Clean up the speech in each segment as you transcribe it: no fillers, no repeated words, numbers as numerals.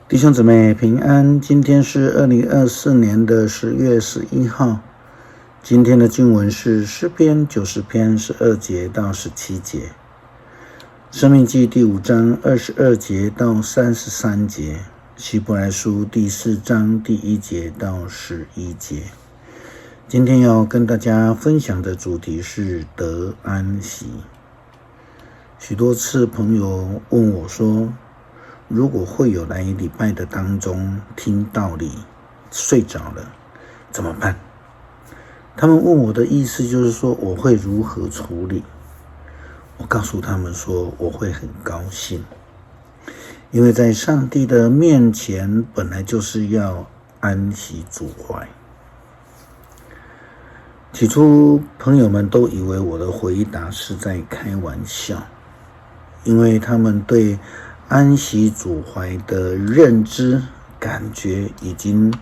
弟兄姊妹平安，今天是2024年的10月11号。今天的经文是诗篇90篇12节到17节，申命记第5章22节到33节，希伯来书第4章第1节到11节。今天要跟大家分享的主题是得安息。许多次朋友问我说，如果会有来礼拜的当中听道理睡着了怎么办？他们问我的意思就是说我会如何处理。我告诉他们说我会很高兴，因为在上帝的面前本来就是要安息主怀。起初朋友们都以为我的回答是在开玩笑，因为他们对安息主怀的认知感觉已经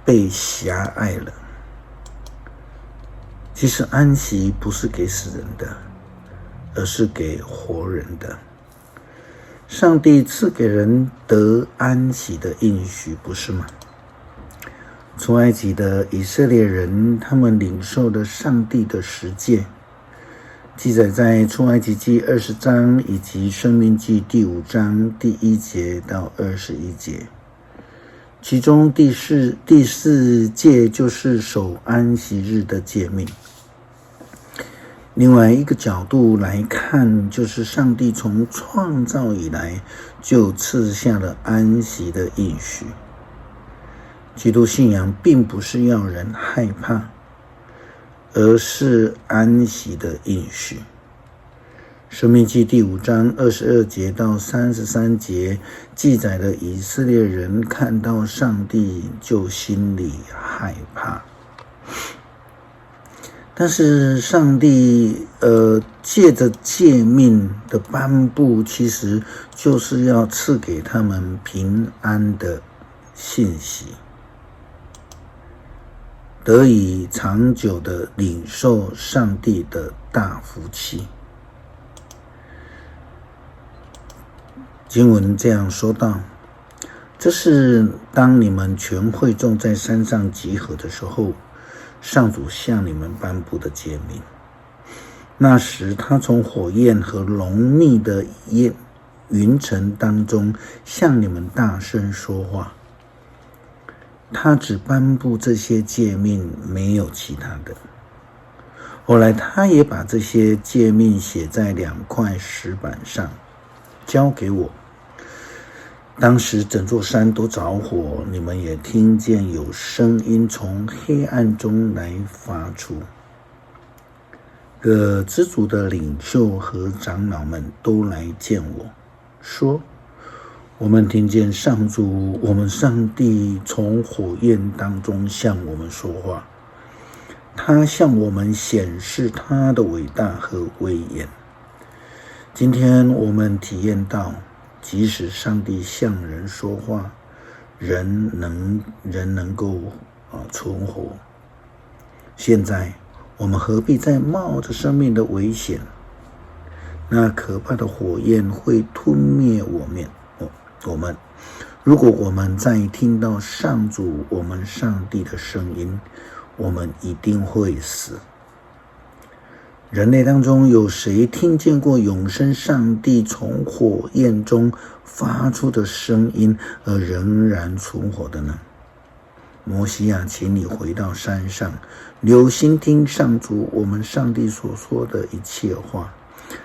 被狭隘了。其实安息不是给死人的，而是给活人的。上帝赐给人得安息的应许，不是吗？出埃及的以色列人，他们领受了上帝的十诫，记载在出埃及记20章以及申命记第5章第1节到21节。其中第四诫就是守安息日的诫命。另外一个角度来看，就是上帝从创造以来就赐下了安息的应许。基督信仰并不是要人害怕，而是安息的应许。申命记第5章22节到33节记载了以色列人看到上帝就心里害怕。但是上帝借着诫命的颁布，其实就是要赐给他们平安的信息，得以长久的领受上帝的大福气。经文这样说道，这是当你们全会众在山上集合的时候，上主向你们颁布的诫命。那时他从火焰和浓密的云层当中向你们大声说话。他只颁布这些诫命，没有其他的。后来他也把这些诫命写在2块石板上，交给我。当时整座山都着火，你们也听见有声音从黑暗中来发出。各支族的领袖和长老们都来见我，说，我们听见上主我们上帝从火焰当中向我们说话，他向我们显示他的伟大和威严。今天我们体验到，即使上帝向人说话，人能够存活。现在我们何必再冒着生命的危险？那可怕的火焰会吞灭我们。如果我们再听到上主我们上帝的声音，我们一定会死。人类当中有谁听见过永生上帝从火焰中发出的声音而仍然存活的呢？摩西啊，请你回到山上，留心听上主我们上帝所说的一切话，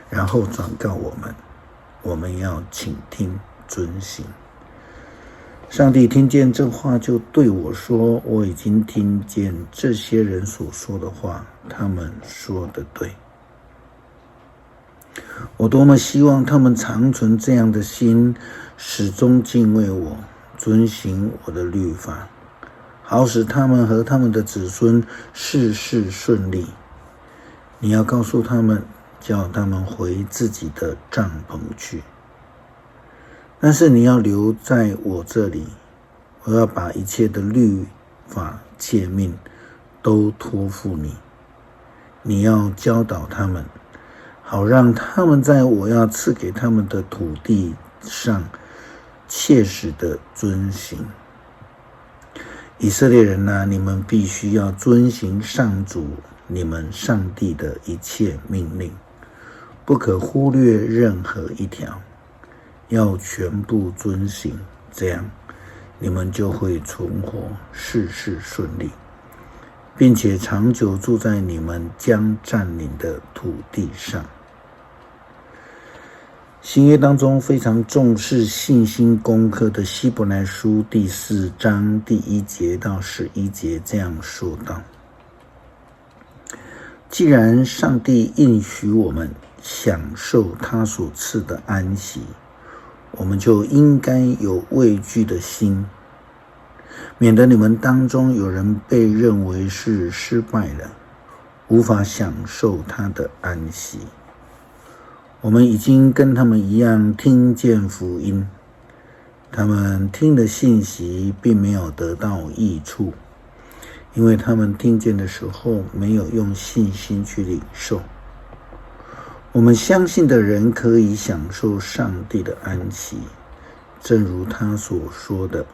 然后转告我们，我们要倾听遵行。上帝听见这话就对我说，我已经听见这些人所说的话，他们说的对。我多么希望他们长存这样的心，始终敬畏我，遵行我的律法，好使他们和他们的子孙事事顺利。你要告诉他们，叫他们回自己的帐篷去。但是你要留在我这里，我要把一切的律法诫命都托付你。你要教导他们，好让他们在我要赐给他们的土地上切实的遵行。以色列人啊，你们必须要遵行上主你们上帝的一切命令，不可忽略任何一条，要全部遵行，这样你们就会存活，事事顺利，并且长久住在你们将占领的土地上。新约当中非常重视信心功课的希伯来书第4章第1节到11节这样说道：既然上帝应许我们享受他所赐的安息，我们就应该有畏惧的心，免得你们当中有人被认为是失败了，无法享受他的安息。我们已经跟他们一样听见福音，他们听的信息并没有得到益处，因为他们听见的时候没有用信心去领受。我们相信的人可以享受上帝的安息，正如他所说的：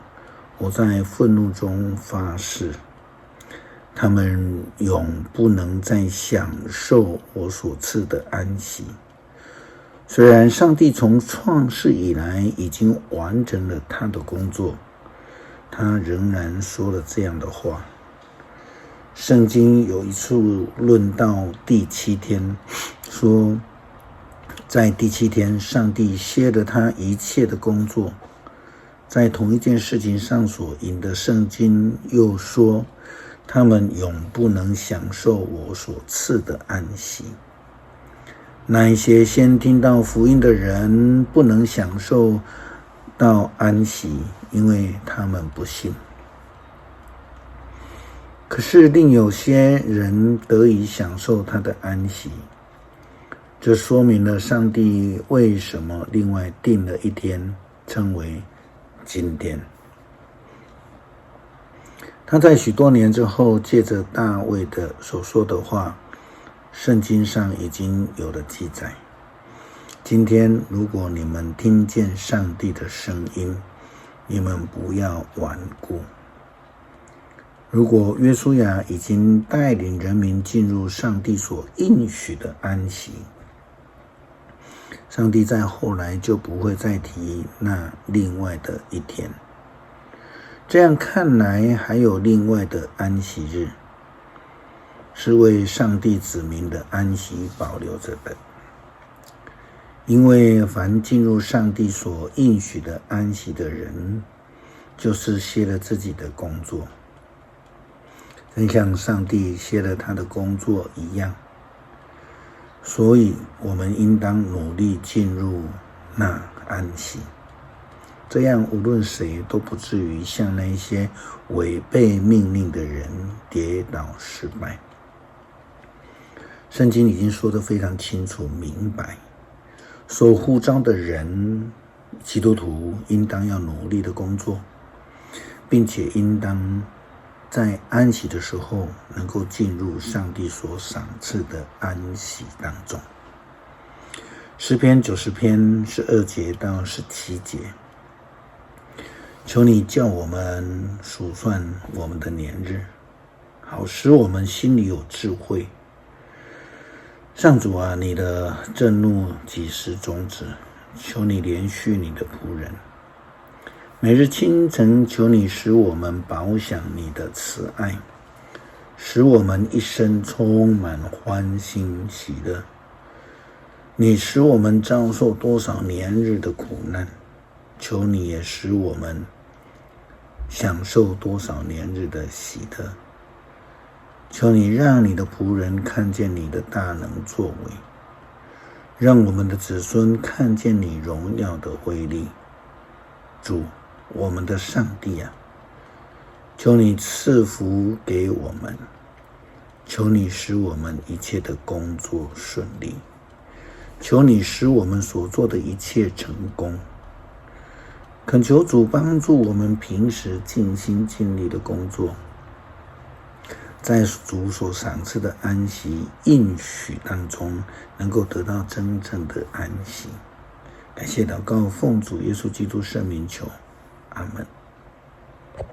我在愤怒中发誓，他们永不能再享受我所赐的安息。虽然上帝从创世以来已经完成了他的工作，他仍然说了这样的话。圣经有一处论到第7天，说在第7天上帝歇了他一切的工作。在同一件事情上所引的圣经又说，他们永不能享受我所赐的安息。那一些先听到福音的人不能享受到安息，因为他们不信。可是另有些人得以享受他的安息，这说明了上帝为什么另外定了一天，称为今天。他在许多年之后，借着大卫的所说的话，圣经上已经有了记载。今天如果你们听见上帝的声音，你们不要顽固。如果约书亚已经带领人民进入上帝所应许的安息，上帝在后来就不会再提那另外的一天。这样看来，还有另外的安息日，是为上帝子民的安息保留着的。因为凡进入上帝所应许的安息的人，就是歇了自己的工作，正像上帝歇了他的工作一样。所以我们应当努力进入那安息，这样无论谁都不至于像那些违背命令的人跌倒失败。圣经已经说得非常清楚明白，受呼召的人，基督徒应当要努力的工作，并且应当在安息的时候能够进入上帝所赏赐的安息当中。诗篇90篇12节到17节，求你叫我们数算我们的年日，好使我们心里有智慧。上主啊，你的震怒几时终止？求你怜恤你的仆人。每日清晨，求你使我们饱享你的慈爱，使我们一生充满欢欣喜乐。你使我们遭受多少年日的苦难，求你也使我们享受多少年日的喜乐。求你让你的仆人看见你的大能作为，让我们的子孙看见你荣耀的威力。主，我们的上帝啊，求你赐福给我们，求你使我们一切的工作顺利，求你使我们所做的一切成功。恳求主帮助我们平时尽心尽力的工作，在主所赏赐的安息应许当中，能够得到真正的安息，感谢祷告，奉主耶稣基督圣名求，阿门。